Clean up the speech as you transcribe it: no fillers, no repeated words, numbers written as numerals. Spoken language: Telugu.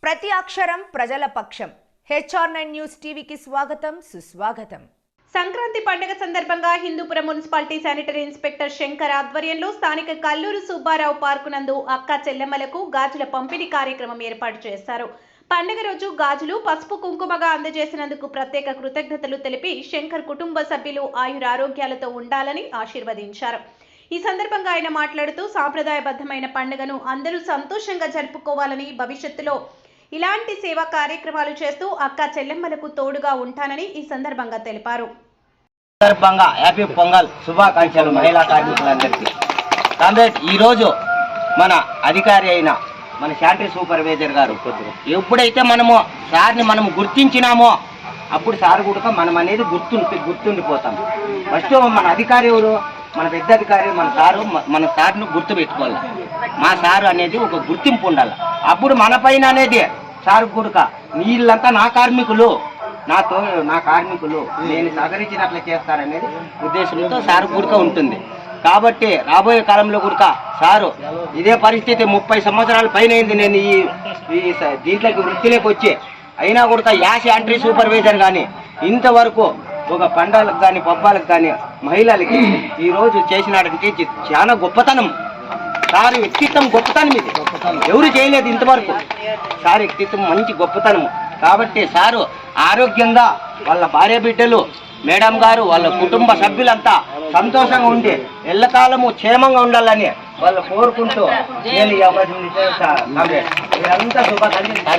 ప్రతి అక్షరం ప్రజల పక్షం. HR9 న్యూస్ టీవీకి స్వాగతం, సుస్వాగతం. సంక్రాంతి పండుగ సందర్భంగా Hindupuram municipality sanitary inspector Shankar ఆధ్వర్యంలో స్థానిక కల్లూరు సుబ్బారావు పార్కు నందు అక్క చెల్లెమ్మలకు గాజుల పంపిణీ కార్యక్రమం ఏర్పాటు చేశారు. పండుగ రోజు గాజులు పసుపు కుంకుమగా అందజేసినందుకు ప్రత్యేక కృతజ్ఞతలు తెలిపి శంకర్ కుటుంబ సభ్యులు ఆయురారోగ్యాలతో ఉండాలని ఆశీర్వదించారు. ఈ సందర్భంగా ఆయన మాట్లాడుతూ సాంప్రదాయబద్ధమైన పండుగను అందరూ సంతోషంగా జరుపుకోవాలని, భవిష్యత్తులో ఇలాంటి సేవా కార్యక్రమాలు చేస్తూ అక్క చెల్లెమ్మలకు తోడుగా ఉంటానని ఈ సందర్భంగా తెలిపారు. హ్యాపీ పొంగల్ శుభాకాంక్షలు మహిళా కార్మికులందరికీ. కామ్రేడ్, ఈరోజు మన అధికారి అయిన మన శానిటరీ సూపర్వైజర్ గారు ఎప్పుడైతే మనము సార్ని మనము గుర్తించినామో అప్పుడు సార్ కూడా మనం అనేది గుర్తుండిపోతాం. ఫస్ట్ మన అధికారి ఎవరు? మన పెద్ద అధికారి మన సార్ను గుర్తు పెట్టుకోవాలి. మా సారు అనేది ఒక గుర్తింపు ఉండాలి. అప్పుడు మన పైన అనేది సార్ కూడా వీళ్ళంతా నా కార్మికులు, నా కార్మికులు, నేను సహకరించినట్లు చేస్తారనేది ఉద్దేశంతో సార్ కూడా ఉంటుంది. కాబట్టి రాబోయే కాలంలో కూడా సారు ఇదే పరిస్థితి 30 సంవత్సరాల పైన అయింది నేను ఈ దీంట్లోకి వృత్తిలోకి వచ్చి, అయినా కూడా శానిటరీ సూపర్వైజర్ కానీ ఇంతవరకు ఒక పండుగలకు కానీ పబ్బాలకు కానీ మహిళలకి ఈరోజు చేసినాడంటే చాలా గొప్పతనం. సార్ వ్యక్తిత్వం గొప్పతనం, ఇది ఎవరు చేయలేదు ఇంతవరకు. సార్ వ్యక్తిత్వం మంచి గొప్పతనం. కాబట్టి సారు ఆరోగ్యంగా వాళ్ళ భార్య బిడ్డలు, మేడం గారు, వాళ్ళ కుటుంబ సభ్యులంతా సంతోషంగా ఉండి ఎల్లకాలము క్షేమంగా ఉండాలని వాళ్ళు కోరుకుంటూ నేను ఈ అవకాశం ఇదంతా శుభాకాంక్షలు.